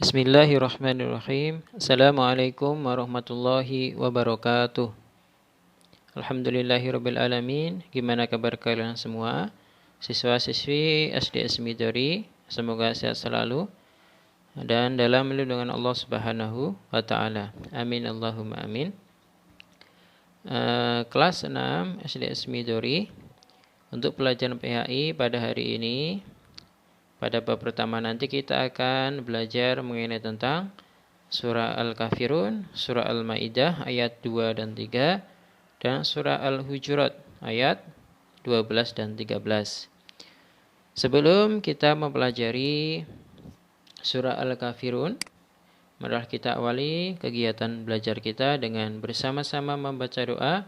Bismillahirrahmanirrahim. Assalamualaikum warahmatullahi wabarakatuh. Alhamdulillahirabbil alamin. Gimana kabar kalian semua? Siswa-siswi SDS Midori, semoga sehat selalu dan dalam lindungan Allah Subhanahu wa taala. Amin Allahumma amin. Kelas 6 SDS Midori untuk pelajaran PHI pada hari ini. Pada bab pertama nanti kita akan belajar mengenai tentang surah Al-Kafirun, surah Al-Maidah ayat 2 dan 3, dan surah Al-Hujurat ayat 12 dan 13. Sebelum kita mempelajari surah Al-Kafirun, marilah kita awali kegiatan belajar kita dengan bersama-sama membaca doa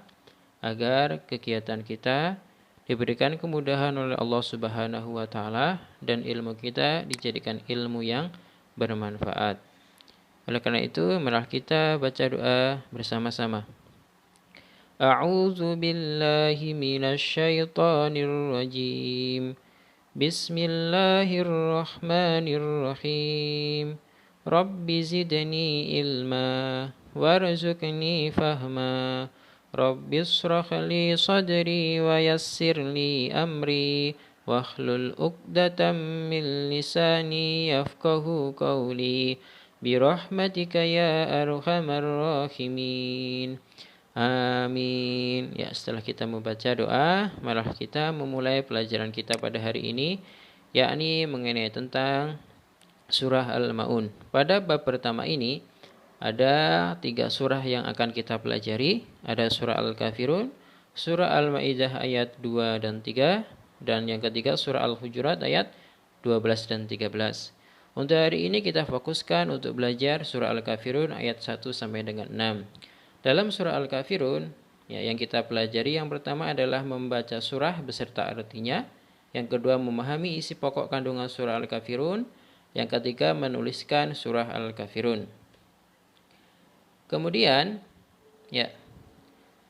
agar kegiatan kita diberikan kemudahan oleh Allah Subhanahu wa taala dan ilmu kita dijadikan ilmu yang bermanfaat. Oleh karena itu, marilah kita baca doa bersama-sama. A'udzu billahi minasy syaithanir rajim. Bismillahirrahmanirrahim. Rabbi zidni ilma warzuqni fahma. Rabbi israh li sadri wa yassir li amri wahlul 'uqdatam min lisani yafqahu qawli birahmatika ya arhamar rahimin. Amin. Ya, setelah kita membaca doa, marilah kita memulai pelajaran kita pada hari ini, yakni mengenai tentang surah Al-Maun. Pada bab pertama ini ada 3 surah yang akan kita pelajari. Ada surah Al-Kafirun, surah Al-Maidah ayat 2 dan 3, dan yang ketiga surah Al-Hujurat ayat 12 dan 13. Untuk hari ini kita fokuskan untuk belajar surah Al-Kafirun ayat 1 sampai dengan 6. Dalam surah Al-Kafirun, yang kita pelajari yang pertama adalah membaca surah beserta artinya, yang kedua memahami isi pokok kandungan surah Al-Kafirun, yang ketiga menuliskan surah Al-Kafirun. Kemudian,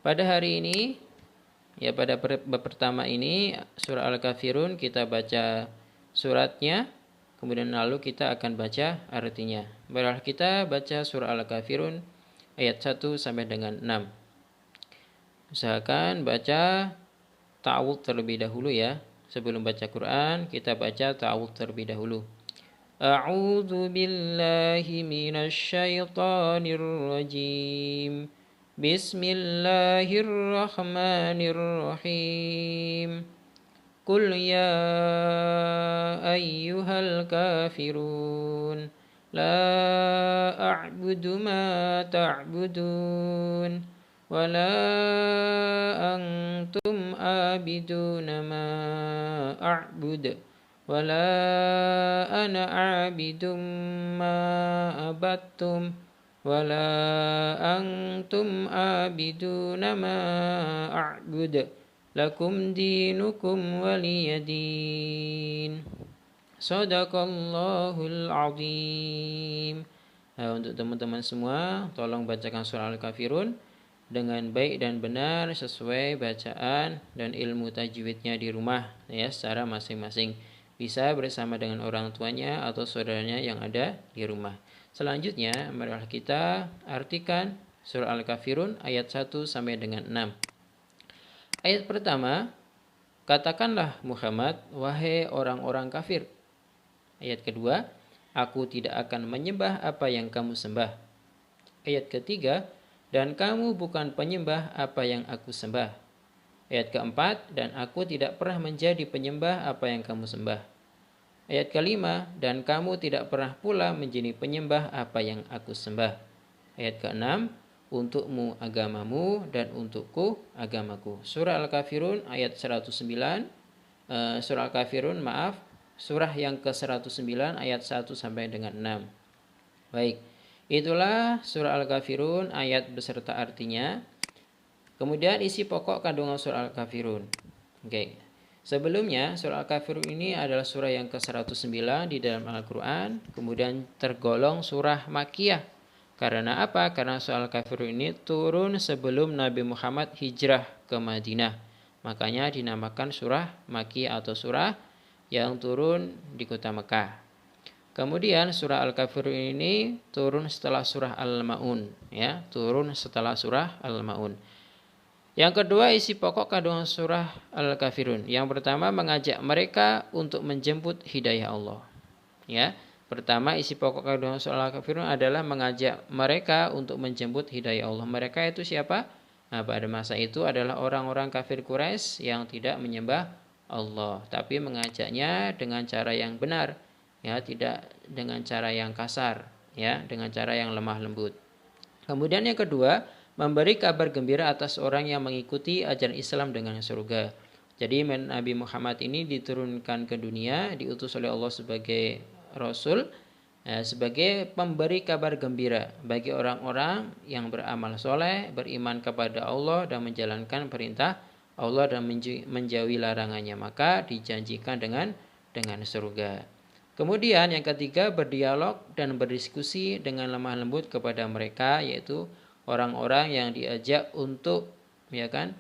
pada hari ini, pada bab pertama ini, surah Al-Kafirun kita baca suratnya, kemudian lalu kita akan baca artinya. Marilah kita baca surah Al-Kafirun ayat 1 sampai dengan 6. Usahakan baca ta'awudz terlebih dahulu ya. Sebelum baca Quran, kita baca ta'awudz terlebih dahulu. A'udzu billahi minasy syaithanir rajim. Bismillahirrahmanirrahim. Qul ya ayyuhal kafirun la a'budu ma ta'budun wa la antum abiduna ma a'budu wala ana a'abidum ma abattum wala antum abiduna ma a'bud lakum dinukum waliyadin. Shadaqallahul azim. Untuk teman-teman semua, tolong bacakan surah Al-Kafirun dengan baik dan benar sesuai bacaan dan ilmu tajwidnya di rumah ya, secara masing-masing. Bisa bersama dengan orang tuanya atau saudaranya yang ada di rumah. Selanjutnya, marilah kita artikan surah Al-Kafirun ayat 1 sampai dengan 6. Ayat pertama, katakanlah Muhammad, wahai orang-orang kafir. Ayat kedua, aku tidak akan menyembah apa yang kamu sembah. Ayat ketiga, dan kamu bukan penyembah apa yang aku sembah. Ayat keempat, dan aku tidak pernah menjadi penyembah apa yang kamu sembah. Ayat kelima, dan kamu tidak pernah pula menjadi penyembah apa yang aku sembah. Ayat keenam, untukmu agamamu dan untukku agamaku. Surah Al-Kafirun ayat 109. Surah Al-Kafirun, surah yang ke-109 ayat 1 sampai dengan 6. Baik, itulah surah Al-Kafirun ayat beserta artinya. Kemudian isi pokok kandungan surah Al-Kafirun. Sebelumnya surah Al-Kafirun ini adalah surah yang ke-109 di dalam Al-Quran. Kemudian tergolong surah Makkiyah. Karena apa? Karena surah Al-Kafirun ini turun sebelum Nabi Muhammad hijrah ke Madinah. Makanya dinamakan surah Makkiyah atau surah yang turun di kota Mekah. Kemudian surah Al-Kafirun ini turun setelah surah Al-Maun, ya, turun setelah surah Al-Maun. Yang kedua, isi pokok kandungan surah Al-Kafirun. Yang pertama, mengajak mereka untuk menjemput hidayah Allah. Ya, pertama isi pokok kandungan surah Al-Kafirun adalah mengajak mereka untuk menjemput hidayah Allah. Mereka itu siapa? Nah, pada masa itu adalah orang-orang kafir Quraisy yang tidak menyembah Allah, tapi mengajaknya dengan cara yang benar. Ya, tidak dengan cara yang kasar, ya, dengan cara yang lemah lembut. Kemudian yang kedua, memberi kabar gembira atas orang yang mengikuti ajaran Islam dengan surga. Jadi Nabi Muhammad ini diturunkan ke dunia, diutus oleh Allah sebagai Rasul, sebagai pemberi kabar gembira bagi orang-orang yang beramal soleh, beriman kepada Allah dan menjalankan perintah Allah dan menjauhi larangannya, maka dijanjikan dengan surga. Kemudian yang ketiga, berdialog dan berdiskusi dengan lemah lembut kepada mereka, yaitu orang-orang yang diajak untuk, ya kan,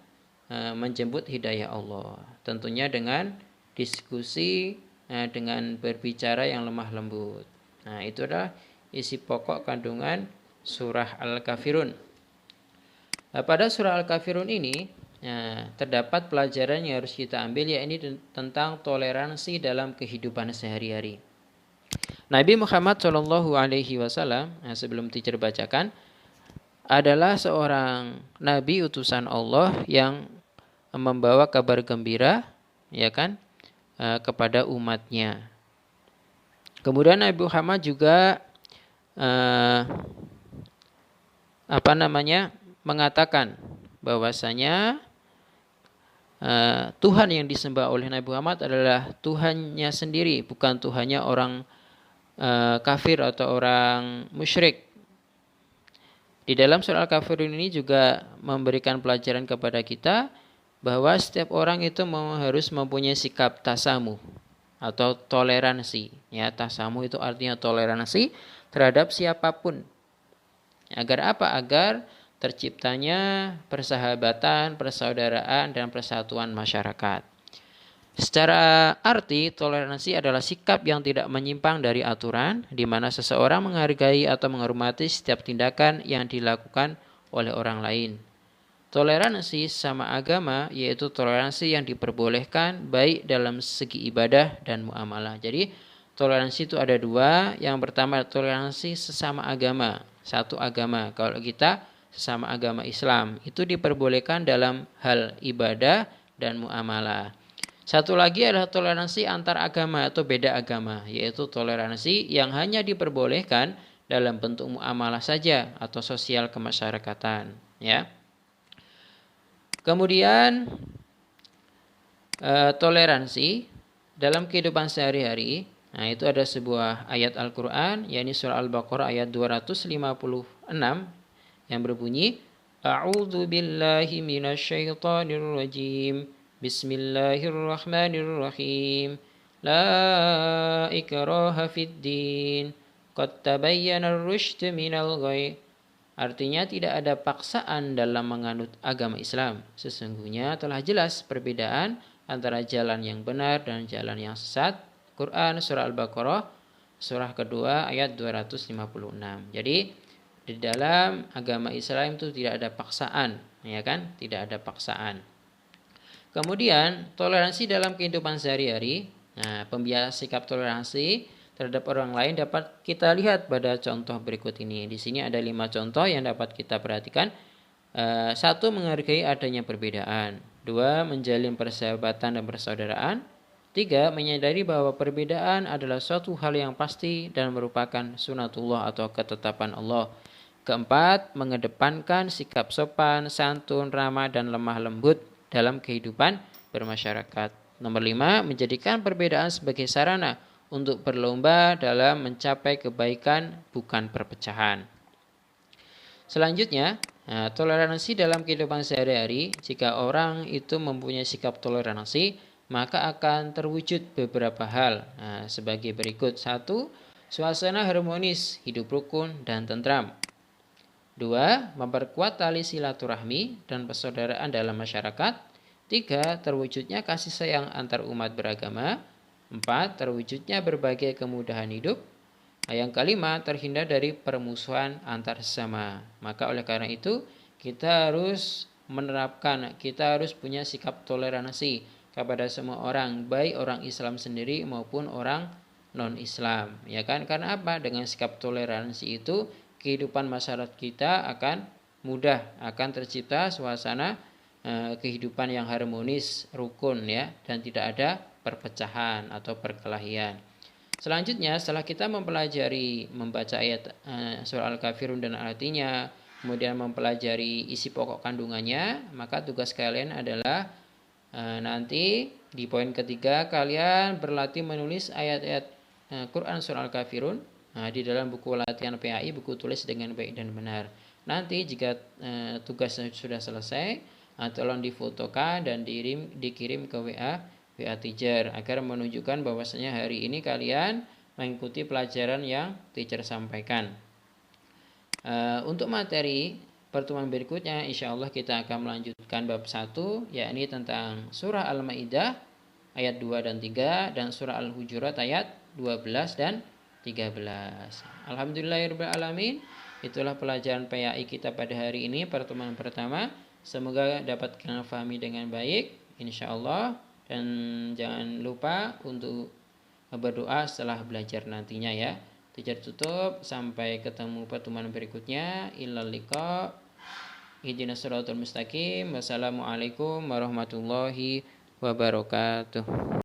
menjemput hidayah Allah. Tentunya dengan diskusi, dengan berbicara yang lemah lembut. Nah, itu adalah isi pokok kandungan surah Al-Kafirun. Pada surah Al-Kafirun ini terdapat pelajaran yang harus kita ambil, yaitu tentang toleransi dalam kehidupan sehari-hari. Nabi Muhammad SAW, sebelum teacher bacakan, adalah seorang nabi utusan Allah yang membawa kabar gembira, ya kan, kepada umatnya. Kemudian Nabi Muhammad juga mengatakan bahwasanya Tuhan yang disembah oleh Nabi Muhammad adalah Tuhannya sendiri, bukan Tuhannya orang kafir atau orang musyrik. Di dalam surah Al-Kafirun ini juga memberikan pelajaran kepada kita bahwa setiap orang itu harus mempunyai sikap tasamuh atau toleransi. Ya, tasamuh itu artinya toleransi terhadap siapapun. Agar apa? Agar terciptanya persahabatan, persaudaraan, dan persatuan masyarakat. Secara arti, toleransi adalah sikap yang tidak menyimpang dari aturan, di mana seseorang menghargai atau menghormati setiap tindakan yang dilakukan oleh orang lain. Toleransi sesama agama, yaitu toleransi yang diperbolehkan baik dalam segi ibadah dan muamalah. Jadi, toleransi itu ada dua. Yang pertama, toleransi sesama agama, satu agama. Kalau kita sesama agama Islam, itu diperbolehkan dalam hal ibadah dan muamalah. Satu lagi adalah toleransi antar agama atau beda agama, yaitu toleransi yang hanya diperbolehkan dalam bentuk muamalah saja atau sosial kemasyarakatan, ya. Kemudian toleransi dalam kehidupan sehari-hari, nah itu ada sebuah ayat Al-Qur'an, yakni surah Al-Baqarah ayat 256 yang berbunyi, A'udzu billahi minasyaitonir rajim. Bismillahirrahmanirrahim. La ikraha fid din. Qad tabayyana ar-rusydu minal ghayy. Artinya tidak ada paksaan dalam menganut agama Islam. Sesungguhnya telah jelas perbedaan antara jalan yang benar dan jalan yang sesat. Quran surah Al-Baqarah surah kedua ayat 256. Jadi di dalam agama Islam itu tidak ada paksaan, ya kan? Tidak ada paksaan. Kemudian toleransi dalam kehidupan sehari-hari. Nah, pembiasa sikap toleransi terhadap orang lain dapat kita lihat pada contoh berikut ini. Di sini ada 5 contoh yang dapat kita perhatikan. 1. Menghargai adanya perbedaan. 2. Menjalin persahabatan dan persaudaraan. 3. Menyadari bahwa perbedaan adalah suatu hal yang pasti dan merupakan sunatullah atau ketetapan Allah. 4. Mengedepankan sikap sopan, santun, ramah, dan lemah lembut dalam kehidupan bermasyarakat. 5. Menjadikan perbedaan sebagai sarana untuk berlomba dalam mencapai kebaikan, bukan perpecahan. Selanjutnya, toleransi dalam kehidupan sehari-hari. Jika orang itu mempunyai sikap toleransi, maka akan terwujud beberapa hal. Sebagai berikut. 1. Suasana harmonis, hidup rukun dan tentram. 2. Memperkuat tali silaturahmi dan persaudaraan dalam masyarakat. 3. Terwujudnya kasih sayang antar umat beragama. 4. Terwujudnya berbagai kemudahan hidup. Yang kelima, terhindar dari permusuhan antar sesama. Maka oleh karena itu kita harus punya sikap toleransi kepada semua orang, baik orang Islam sendiri maupun orang non-Islam, ya kan? Karena apa? Dengan sikap toleransi itu kehidupan masyarakat kita akan akan tercipta suasana kehidupan yang harmonis, rukun ya, dan tidak ada perpecahan atau perkelahian. Selanjutnya, setelah kita mempelajari membaca ayat surah Al-Kafirun dan artinya, kemudian mempelajari isi pokok kandungannya, maka tugas kalian adalah nanti di poin ketiga kalian berlatih menulis ayat-ayat Quran surah Al-Kafirun di dalam buku latihan PAI, buku tulis dengan baik dan benar. Nanti jika tugasnya sudah selesai, tolong difotokan dan dikirim ke WA teacher agar menunjukkan bahwasanya hari ini kalian mengikuti pelajaran yang teacher sampaikan. Untuk materi pertemuan berikutnya insya Allah kita akan melanjutkan bab 1, yakni tentang surah Al-Maidah ayat 2 dan 3 dan surah Al-Hujurat ayat 12 dan 13. Alhamdulillahirrahmanirrahim. Itulah pelajaran PAI kita pada hari ini, pertemuan pertama. Semoga dapat kita pahami dengan baik insya Allah. Dan jangan lupa untuk berdoa setelah belajar nantinya ya. Teacher tutup, sampai ketemu pertemuan berikutnya. Illal liqa. Ihdinas siratal mustaqim. Wassalamualaikum warahmatullahi wabarakatuh.